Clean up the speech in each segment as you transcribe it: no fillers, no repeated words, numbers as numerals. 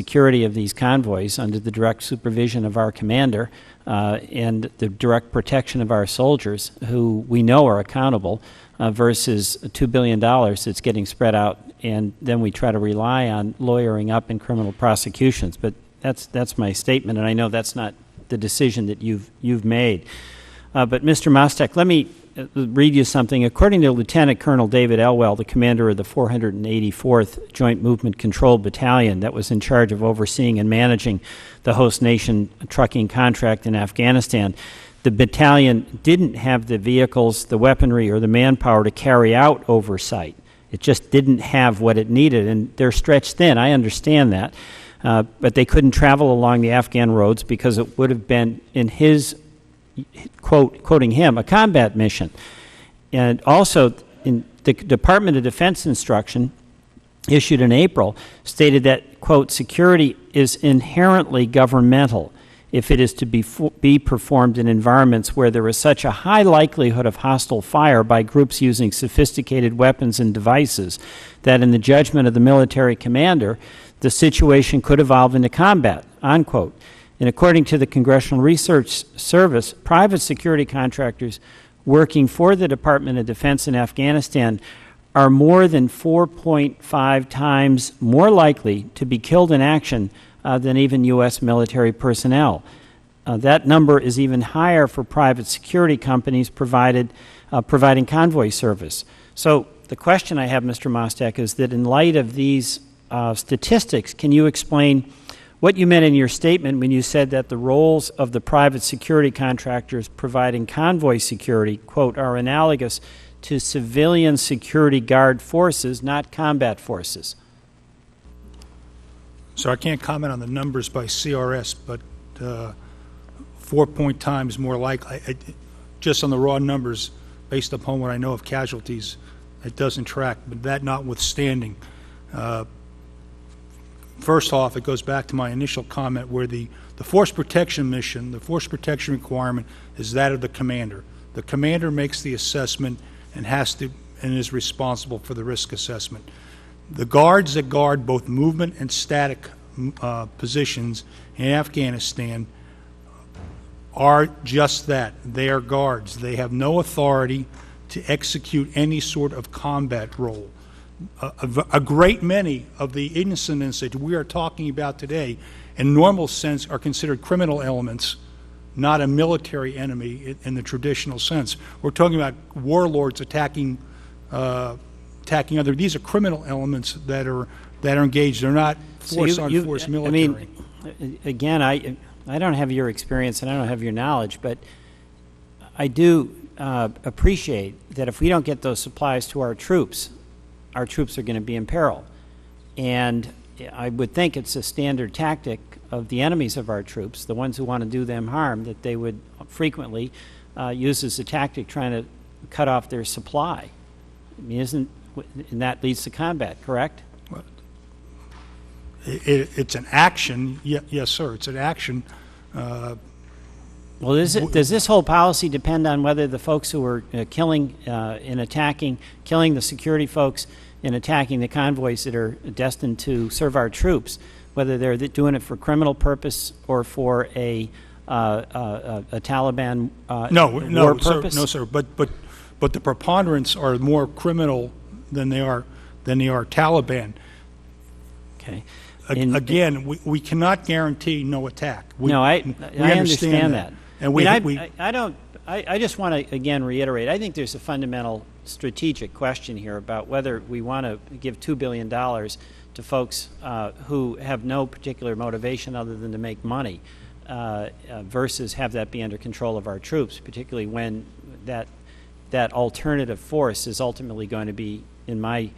security of these convoys under the direct supervision of our commander and the direct protection of our soldiers, who we know are accountable, versus $2 billion that's getting spread out, and then we try to rely on lawyering up in criminal prosecutions. But that's my statement, and I know that's not the decision that you've made. But Mr. Mostek, let me read you something. According to Lieutenant Colonel David Elwell, the commander of the 484th Joint Movement Control Battalion that was in charge of overseeing and managing the host nation trucking contract in Afghanistan, the battalion didn't have the vehicles, the weaponry, or the manpower to carry out oversight. It just didn't have what it needed, and they're stretched thin. I understand that. But they couldn't travel along the Afghan roads because it would have been, in his, quoting him, a combat mission. And also, in the Department of Defense instruction issued in April stated that, quote, security is inherently governmental if it is to be performed in environments where there is such a high likelihood of hostile fire by groups using sophisticated weapons and devices that, in the judgment of the military commander, the situation could evolve into combat, unquote. And according to the Congressional Research Service, private security contractors working for the Department of Defense in Afghanistan are more than 4.5 times more likely to be killed in action than even U.S. military personnel. That number is even higher for private security companies providing convoy service. So the question I have, Mr. Mostek, is that in light of these statistics, can you explain what you meant in your statement when you said that the roles of the private security contractors providing convoy security, quote, are analogous to civilian security guard forces, not combat forces? So I can't comment on the numbers by CRS, but 4 times more likely, just on the raw numbers, based upon what I know of casualties, it doesn't track. But that notwithstanding, first off, it goes back to my initial comment where the force protection mission, the force protection requirement is that of the commander. The commander makes the assessment and is responsible for the risk assessment. The guards that guard both movement and static positions in Afghanistan are just that. They are guards. They have no authority to execute any sort of combat role. A great many of the incidents that we are talking about today, in normal sense, are considered criminal elements, not a military enemy in the traditional sense. We're talking about warlords attacking other. These are criminal elements that are engaged. They're not force-on-force military. I mean, again, I don't have your experience and I don't have your knowledge, but I do appreciate that if we don't get those supplies to our troops are going to be in peril. And I would think it's a standard tactic of the enemies of our troops, the ones who want to do them harm, that they would frequently use as a tactic trying to cut off their supply. I mean, and that leads to combat, correct? It's an action. Yes, sir. It's an action. Well, does this whole policy depend on whether the folks who are killing the security folks and attacking the convoys that are destined to serve our troops, whether they're doing it for criminal purpose or for a Taliban war purpose? No, sir. But the preponderance are more criminal than they are Taliban. Okay. Again, we cannot guarantee no attack. I understand that. And I just want to again reiterate. I think there's a fundamental strategic question here about whether we want to give $2 billion to folks who have no particular motivation other than to make money, versus have that be under control of our troops, particularly when that alternative force is ultimately going to be, in my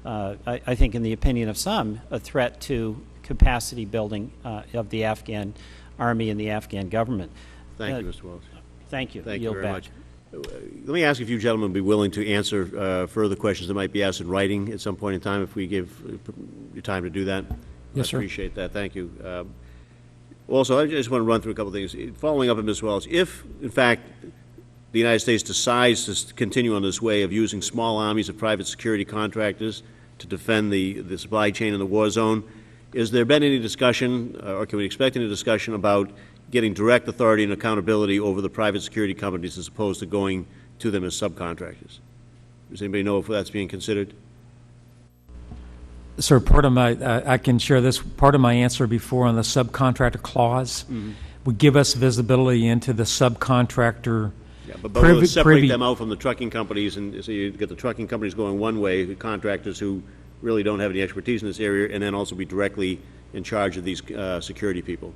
I think in the opinion of some, a threat to capacity building of the Afghan army and the Afghan government. Thank you, Mr. Wells. Thank you. Thank you very much. Let me ask if you gentlemen would be willing to answer further questions that might be asked in writing at some point in time, if we give you time to do that. Yes, sir. I appreciate that. Thank you. Also, I just want to run through a couple of things. Following up on Ms. Wells, if, in fact, the United States decides to continue on this way of using small armies of private security contractors to defend the supply chain in the war zone, Has there been any discussion, or can we expect any discussion about getting direct authority and accountability over the private security companies as opposed to going to them as subcontractors? Does anybody know if that's being considered? Sir, part of my, I can share this, part of my answer before on the subcontractor clause would give us visibility into the subcontractor. Yeah, but we'll separate them out from the trucking companies, and so you get the trucking companies going one way, the contractors who really don't have any expertise in this area, and then also be directly in charge of these security people.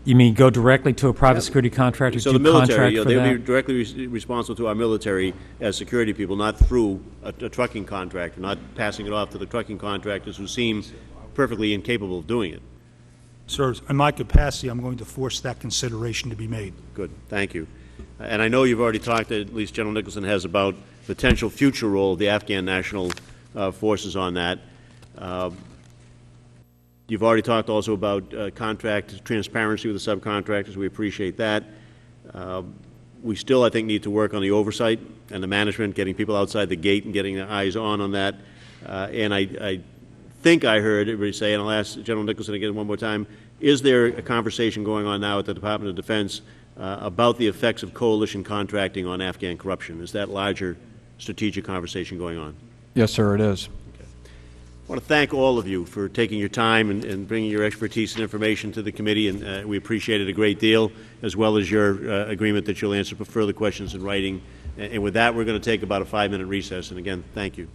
You mean go directly to a private security contractor So to the military, contract for they'll that? be directly responsible to our military as security people, not through a trucking contractor, not passing it off to the trucking contractors who seem perfectly incapable of doing it. Sir, in my capacity, I'm going to force that consideration to be made. Good, thank you. And I know you've already talked, at least General Nicholson has, about potential future role of the Afghan National Forces on that. You've already talked also about contract transparency with the subcontractors. We appreciate that. We still, I think, need to work on the oversight and the management, getting people outside the gate and getting their eyes on that. And I think I heard everybody say, and I'll ask General Nicholson again one more time, is there a conversation going on now at the Department of Defense about the effects of coalition contracting on Afghan corruption? Is that larger strategic conversation going on? Yes, sir, it is. I want to thank all of you for taking your time and bringing your expertise and information to the committee, and we appreciate it a great deal, as well as your agreement that you'll answer for further questions in writing. And with that, we're going to take about a 5-minute recess, and again, thank you.